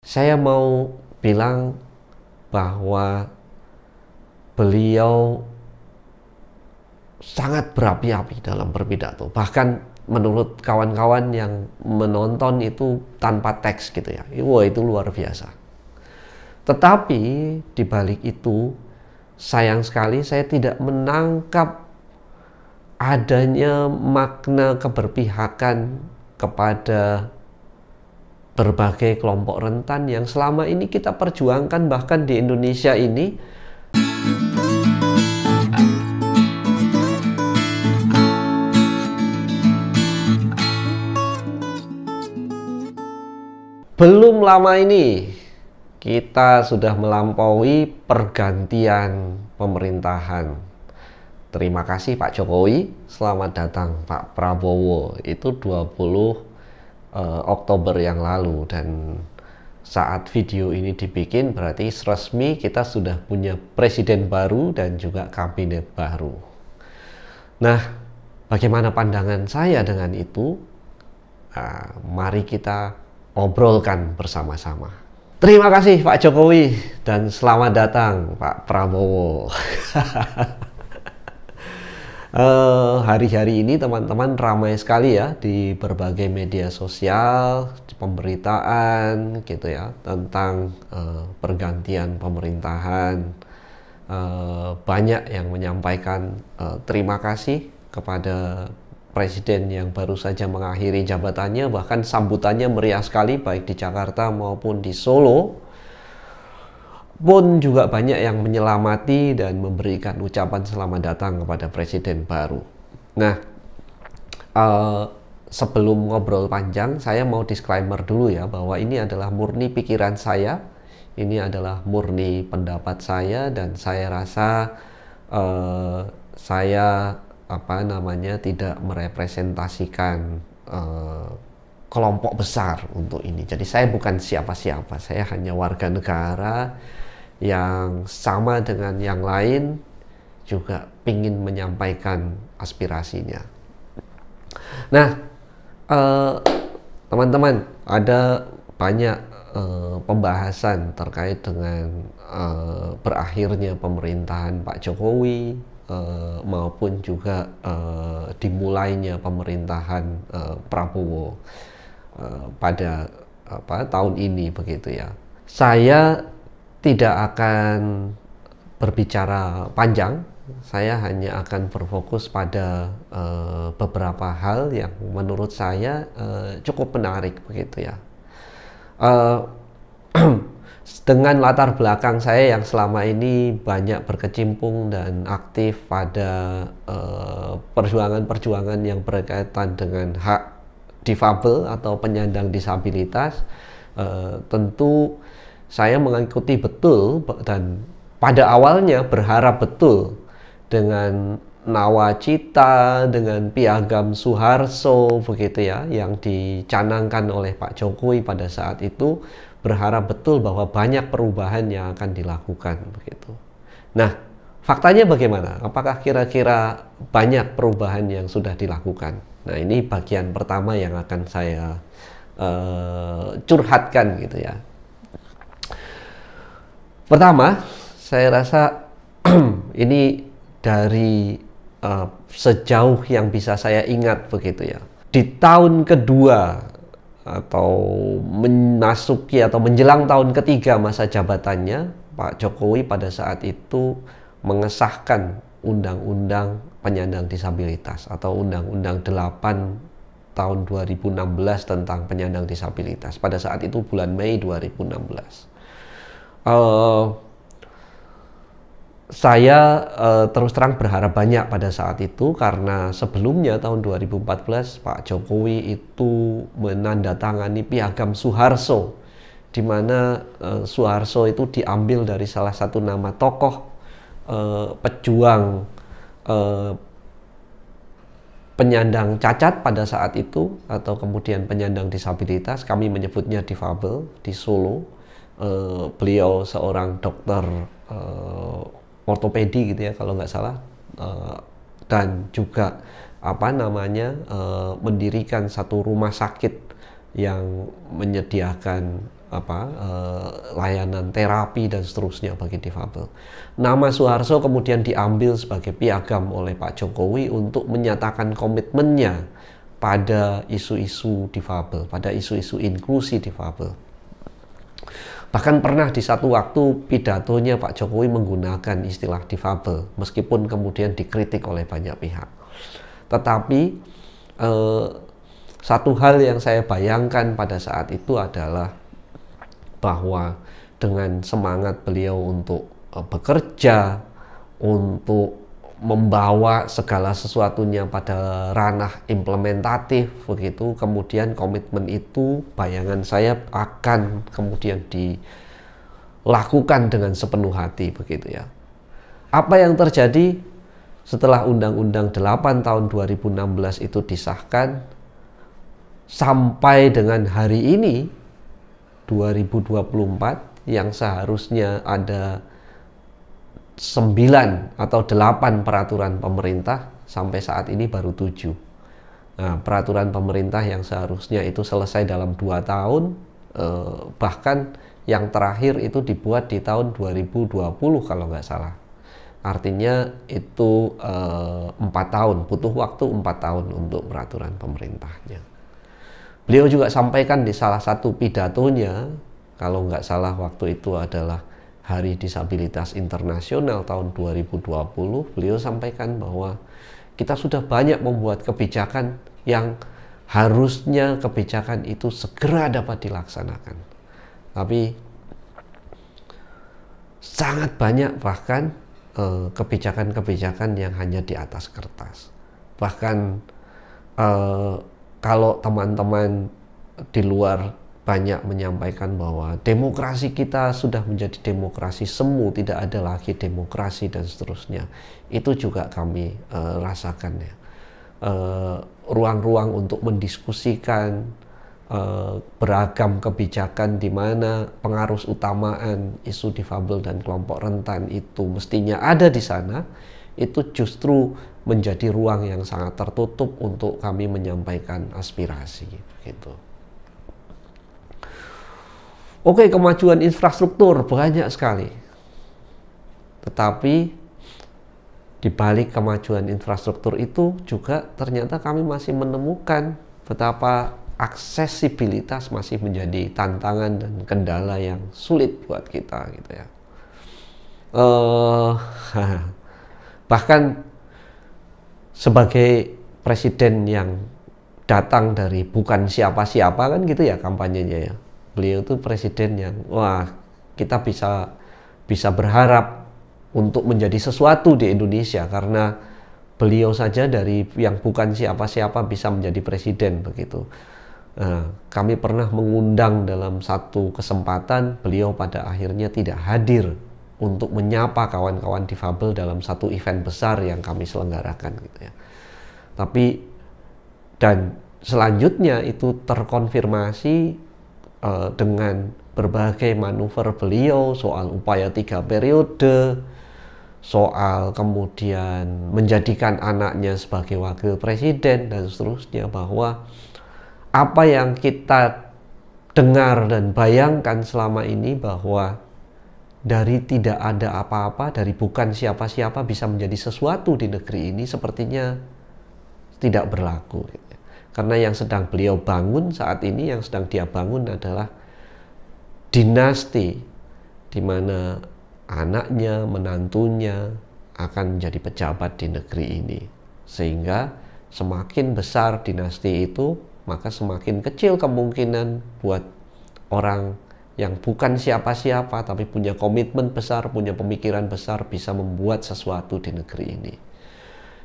Saya mau bilang bahwa beliau sangat berapi-api dalam berpidato. Bahkan menurut kawan-kawan yang menonton itu tanpa teks gitu ya. Wah, itu luar biasa. Tetapi di balik itu, sayang sekali saya tidak menangkap adanya makna keberpihakan kepada berbagai kelompok rentan yang selama ini kita perjuangkan, bahkan di Indonesia ini. Belum lama ini kita sudah melampaui pergantian pemerintahan. Terima kasih Pak Jokowi, selamat datang Pak Prabowo. Itu 20 Oktober yang lalu, dan saat video ini dibikin berarti resmi kita sudah punya presiden baru dan juga kabinet baru. Nah, bagaimana pandangan saya dengan itu? Mari kita obrolkan bersama-sama. Terima kasih Pak Jokowi dan selamat datang Pak Prabowo. Hari-hari ini teman-teman ramai sekali ya di berbagai media sosial, di pemberitaan gitu ya, tentang pergantian pemerintahan. Banyak yang menyampaikan terima kasih kepada presiden yang baru saja mengakhiri jabatannya, bahkan sambutannya meriah sekali baik di Jakarta maupun di Solo. Pun juga banyak yang menyelamati dan memberikan ucapan selamat datang kepada presiden baru. Nah, sebelum ngobrol panjang, saya mau disclaimer dulu ya, bahwa ini adalah murni pikiran saya, ini adalah murni pendapat saya, dan saya rasa saya tidak merepresentasikan kelompok besar untuk ini. Jadi saya bukan siapa-siapa, saya hanya warga negara yang sama dengan yang lain, juga ingin menyampaikan aspirasinya. Nah, teman-teman, ada banyak pembahasan terkait dengan berakhirnya pemerintahan Pak Jokowi, maupun juga dimulainya pemerintahan Prabowo pada tahun ini begitu ya. Saya tidak akan berbicara panjang, saya hanya akan berfokus pada beberapa hal yang menurut saya cukup menarik begitu ya. Dengan latar belakang saya yang selama ini banyak berkecimpung dan aktif pada perjuangan-perjuangan yang berkaitan dengan hak difabel atau penyandang disabilitas, tentu saya mengikuti betul dan pada awalnya berharap betul dengan nawacita, dengan piagam Suharto begitu ya, yang dicanangkan oleh Pak Jokowi pada saat itu, berharap betul bahwa banyak perubahan yang akan dilakukan begitu. Nah, faktanya bagaimana? Apakah kira-kira banyak perubahan yang sudah dilakukan? Nah, ini bagian pertama yang akan saya curhatkan gitu ya. Pertama, saya rasa ini dari sejauh yang bisa saya ingat begitu ya. Di tahun kedua atau memasuki atau menjelang tahun ketiga masa jabatannya, Pak Jokowi pada saat itu mengesahkan Undang-Undang Penyandang Disabilitas atau Undang-Undang 8 tahun 2016 tentang penyandang disabilitas. Pada saat itu bulan Mei 2016. Saya terus terang berharap banyak pada saat itu, karena sebelumnya tahun 2014 Pak Jokowi itu menandatangani piagam Suharto, di mana Suharto itu diambil dari salah satu nama tokoh pejuang penyandang cacat pada saat itu, atau kemudian penyandang disabilitas, kami menyebutnya difabel di Solo. Beliau seorang dokter ortopedi gitu ya kalau nggak salah, dan juga mendirikan satu rumah sakit yang menyediakan layanan terapi dan seterusnya bagi difabel. Nama Soeharto kemudian diambil sebagai piagam oleh Pak Jokowi untuk menyatakan komitmennya pada isu-isu difabel, pada isu-isu inklusi difabel. Bahkan pernah di satu waktu pidatonya Pak Jokowi menggunakan istilah difabel, meskipun kemudian dikritik oleh banyak pihak. Tetapi satu hal yang saya bayangkan pada saat itu adalah bahwa dengan semangat beliau untuk bekerja, untuk membawa segala sesuatunya pada ranah implementatif begitu, kemudian komitmen itu bayangan saya akan kemudian dilakukan dengan sepenuh hati begitu ya. Apa yang terjadi setelah Undang-Undang 8 tahun 2016 itu disahkan sampai dengan hari ini 2024 yang seharusnya ada 9 atau 8 peraturan pemerintah, sampai saat ini baru 7. Nah, peraturan pemerintah yang seharusnya itu selesai dalam 2 tahun, bahkan yang terakhir itu dibuat di tahun 2020 kalau nggak salah. Artinya itu 4 tahun, butuh waktu 4 tahun untuk peraturan pemerintahnya. Beliau juga sampaikan di salah satu pidatonya, kalau nggak salah waktu itu adalah Hari Disabilitas Internasional tahun 2020, beliau sampaikan bahwa kita sudah banyak membuat kebijakan yang harusnya kebijakan itu segera dapat dilaksanakan. Tapi sangat banyak bahkan kebijakan-kebijakan yang hanya di atas kertas. Bahkan kalau teman-teman di luar banyak menyampaikan bahwa demokrasi kita sudah menjadi demokrasi semu, tidak ada lagi demokrasi dan seterusnya. Itu juga kami rasakan ya. Ruang-ruang untuk mendiskusikan beragam kebijakan di mana pengarus utamaan isu difabel dan kelompok rentan itu mestinya ada di sana, itu justru menjadi ruang yang sangat tertutup untuk kami menyampaikan aspirasi gitu. Oke, kemajuan infrastruktur banyak sekali. Tetapi di balik kemajuan infrastruktur itu juga ternyata kami masih menemukan betapa aksesibilitas masih menjadi tantangan dan kendala yang sulit buat kita gitu ya. Bahkan sebagai presiden yang datang dari bukan siapa-siapa kan gitu ya kampanyenya ya. Beliau itu presiden yang kita bisa berharap untuk menjadi sesuatu di Indonesia karena beliau saja dari yang bukan siapa-siapa bisa menjadi presiden begitu. Kami pernah mengundang dalam satu kesempatan, beliau pada akhirnya tidak hadir untuk menyapa kawan-kawan difabel dalam satu event besar yang kami selenggarakan gitu ya. Tapi dan selanjutnya itu terkonfirmasi dengan berbagai manuver beliau soal upaya 3 periode, soal kemudian menjadikan anaknya sebagai wakil presiden dan seterusnya, bahwa apa yang kita dengar dan bayangkan selama ini bahwa dari tidak ada apa-apa, dari bukan siapa-siapa bisa menjadi sesuatu di negeri ini sepertinya tidak berlaku. Karena yang sedang beliau bangun saat ini, yang sedang dia bangun adalah dinasti di mana anaknya, menantunya akan menjadi pejabat di negeri ini. Sehingga semakin besar dinasti itu, maka semakin kecil kemungkinan buat orang yang bukan siapa-siapa tapi punya komitmen besar, punya pemikiran besar bisa membuat sesuatu di negeri ini.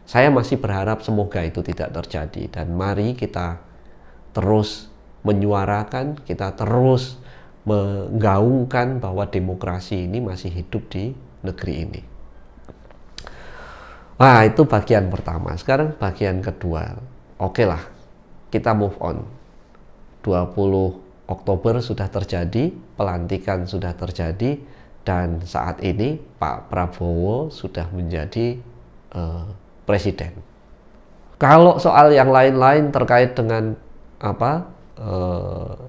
Saya masih berharap semoga itu tidak terjadi, dan mari kita terus menyuarakan, kita terus menggaungkan bahwa demokrasi ini masih hidup di negeri ini. Nah, itu bagian pertama. Sekarang bagian kedua. Oke lah, kita move on. 20 Oktober sudah terjadi, pelantikan sudah terjadi, dan saat ini Pak Prabowo sudah menjadi presiden. Kalau soal yang lain-lain terkait dengan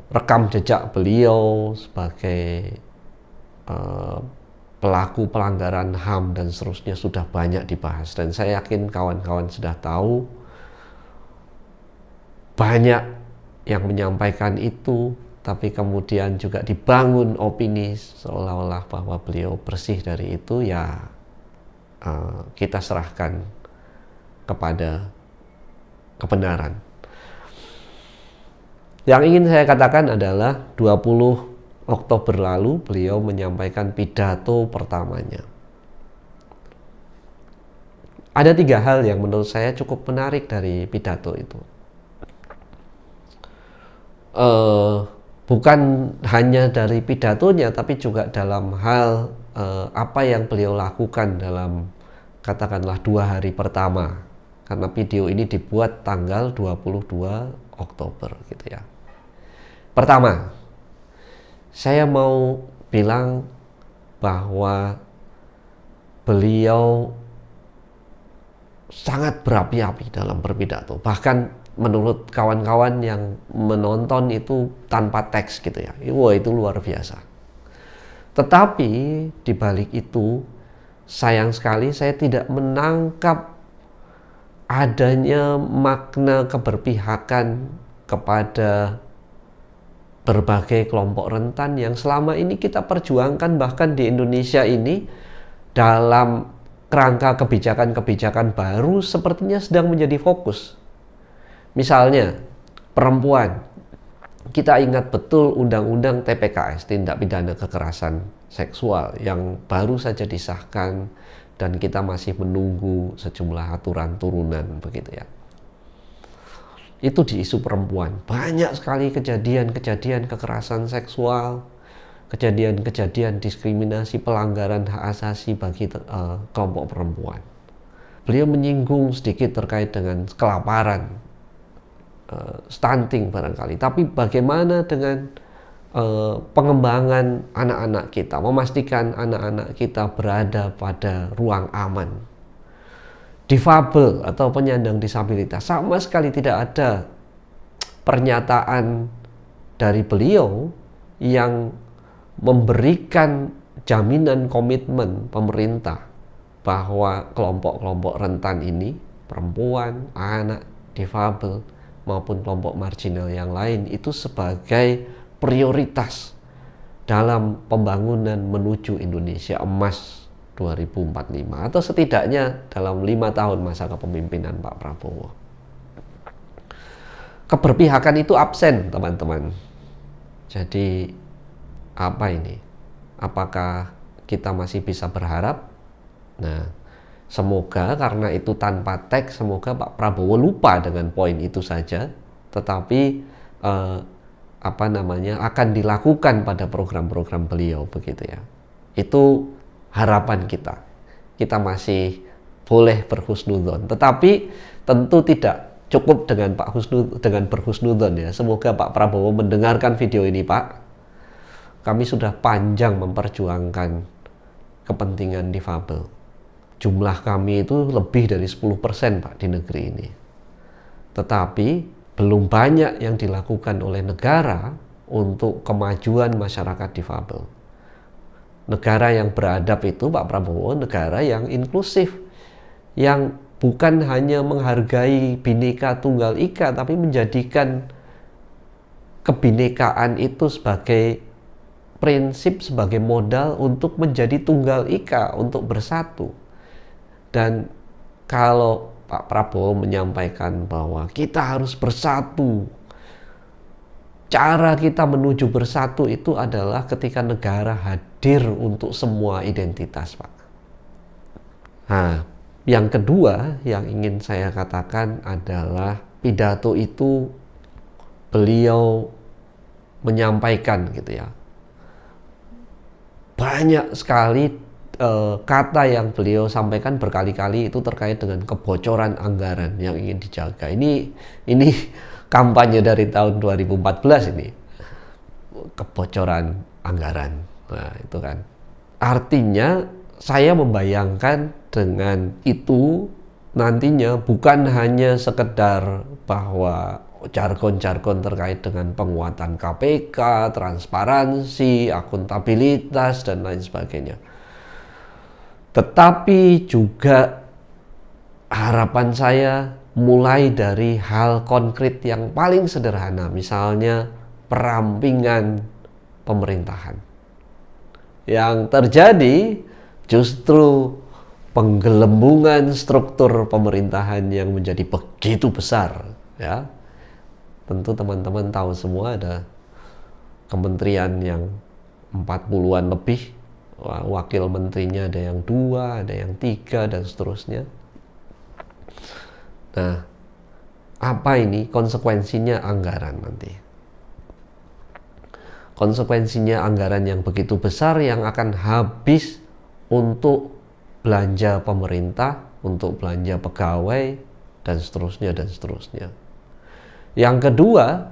rekam jejak beliau sebagai pelaku pelanggaran HAM dan seterusnya sudah banyak dibahas, dan saya yakin kawan-kawan sudah tahu. Banyak yang menyampaikan itu, tapi kemudian juga dibangun opini seolah-olah bahwa beliau bersih dari itu. Ya, kita serahkan kepada kebenaran. Yang ingin saya katakan adalah 20 Oktober lalu beliau menyampaikan pidato pertamanya. Ada 3 hal yang menurut saya cukup menarik dari pidato itu. Bukan hanya dari pidatonya, tapi juga dalam hal apa yang beliau lakukan dalam katakanlah 2 hari pertama. Karena video ini dibuat tanggal 22 Oktober gitu ya. Pertama, saya mau bilang bahwa beliau sangat berapi-api dalam berpidato. Bahkan menurut kawan-kawan yang menonton itu tanpa teks gitu ya. Wah, itu luar biasa. Tetapi di balik itu, sayang sekali saya tidak menangkap adanya makna keberpihakan kepada berbagai kelompok rentan yang selama ini kita perjuangkan, bahkan di Indonesia ini dalam kerangka kebijakan-kebijakan baru sepertinya sedang menjadi fokus. Misalnya perempuan, kita ingat betul undang-undang TPKS, tindak pidana kekerasan seksual, yang baru saja disahkan dan kita masih menunggu sejumlah aturan turunan begitu ya. Itu di isu perempuan, banyak sekali kejadian-kejadian kekerasan seksual, kejadian-kejadian diskriminasi, pelanggaran hak asasi bagi kelompok perempuan. Beliau menyinggung sedikit terkait dengan kelaparan, stunting barangkali, tapi bagaimana dengan pengembangan anak-anak kita, memastikan anak-anak kita berada pada ruang aman. Difabel atau penyandang disabilitas, sama sekali tidak ada pernyataan dari beliau yang memberikan jaminan komitmen pemerintah bahwa kelompok-kelompok rentan ini, perempuan, anak, difabel, maupun kelompok marginal yang lain, itu sebagai prioritas dalam pembangunan menuju Indonesia Emas 2045, atau setidaknya dalam 5 tahun masa kepemimpinan Pak Prabowo. Keberpihakan itu absen, teman-teman. Jadi apa ini? Apakah kita masih bisa berharap? Nah, semoga karena itu tanpa teks, semoga Pak Prabowo lupa dengan poin itu saja, tetapi akan dilakukan pada program-program beliau begitu ya. Itu harapan kita. Kita masih boleh berhusnudzon, tetapi tentu tidak cukup dengan berhusnudzon ya. Semoga Pak Prabowo mendengarkan video ini, Pak. Kami sudah panjang memperjuangkan kepentingan difabel. Jumlah kami itu lebih dari 10% Pak di negeri ini. Tetapi belum banyak yang dilakukan oleh negara untuk kemajuan masyarakat difabel. Negara yang beradab itu, Pak Prabowo, negara yang inklusif, yang bukan hanya menghargai Bhinneka Tunggal Ika, tapi menjadikan kebinekaan itu sebagai prinsip, sebagai modal untuk menjadi Tunggal Ika, untuk bersatu. Dan kalau Pak Prabowo menyampaikan bahwa kita harus bersatu, cara kita menuju bersatu itu adalah ketika negara hadir untuk semua identitas, Pak. Nah, yang kedua yang ingin saya katakan adalah pidato itu beliau menyampaikan gitu ya. Banyak sekali kata yang beliau sampaikan berkali-kali itu terkait dengan kebocoran anggaran yang ingin dijaga. Ini kampanye dari tahun 2014 ini, kebocoran anggaran. Nah, itu kan artinya saya membayangkan dengan itu nantinya bukan hanya sekedar bahwa jargon-jargon terkait dengan penguatan KPK, transparansi, akuntabilitas, dan lain sebagainya. Tetapi juga harapan saya mulai dari hal konkret yang paling sederhana, misalnya perampingan pemerintahan. Yang terjadi justru penggelembungan struktur pemerintahan yang menjadi begitu besar, ya. Tentu teman-teman tahu semua ada kementerian yang 40-an lebih, wakil menterinya ada yang 2, ada yang 3, dan seterusnya. Nah, apa ini konsekuensinya anggaran nanti? Konsekuensinya anggaran yang begitu besar yang akan habis untuk belanja pemerintah, untuk belanja pegawai, dan seterusnya, dan seterusnya. Yang kedua,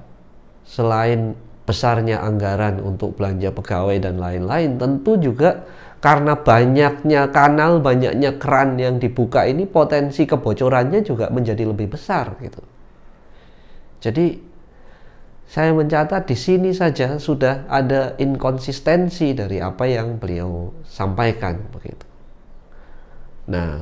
selain besarnya anggaran untuk belanja pegawai dan lain-lain, tentu juga karena banyaknya kanal, banyaknya keran yang dibuka ini, potensi kebocorannya juga menjadi lebih besar gitu. Jadi saya mencatat di sini saja sudah ada inkonsistensi dari apa yang beliau sampaikan begitu. Nah,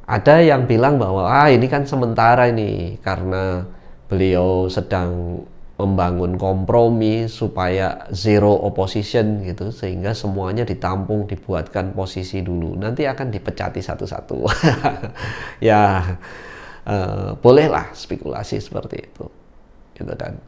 ada yang bilang bahwa ini kan sementara ini karena beliau sedang membangun kompromi supaya zero opposition gitu, sehingga semuanya ditampung, dibuatkan posisi dulu, nanti akan dipecati satu-satu. Ya, bolehlah spekulasi seperti itu gitu kan.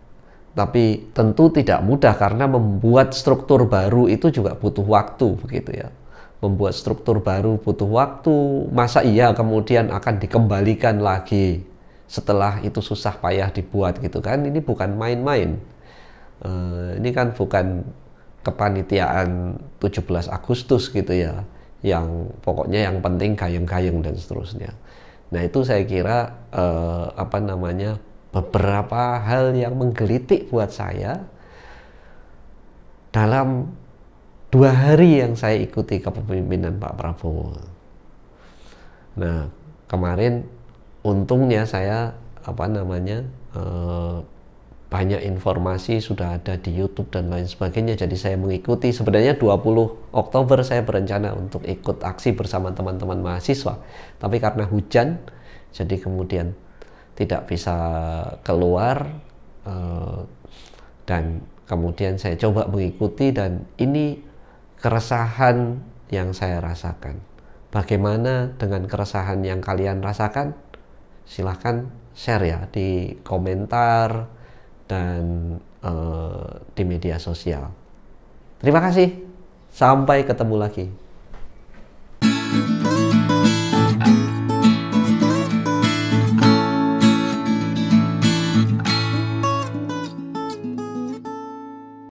Tapi tentu tidak mudah karena membuat struktur baru itu juga butuh waktu begitu ya. Membuat struktur baru butuh waktu, masa iya kemudian akan dikembalikan lagi setelah itu susah payah dibuat gitu kan. Ini bukan main-main. Ini kan bukan kepanitiaan 17 Agustus gitu ya, yang pokoknya yang penting gayeng-gayeng dan seterusnya. Nah, itu saya kira beberapa hal yang menggelitik buat saya dalam 2 hari yang saya ikuti kepemimpinan Pak Prabowo. Nah, kemarin untungnya saya banyak informasi sudah ada di YouTube dan lain sebagainya, jadi saya mengikuti. Sebenarnya 20 Oktober saya berencana untuk ikut aksi bersama teman-teman mahasiswa, tapi karena hujan jadi kemudian tidak bisa keluar, dan kemudian saya coba mengikuti, dan ini keresahan yang saya rasakan. Bagaimana dengan keresahan yang kalian rasakan? Silahkan share ya di komentar dan di media sosial. Terima kasih. Sampai ketemu lagi.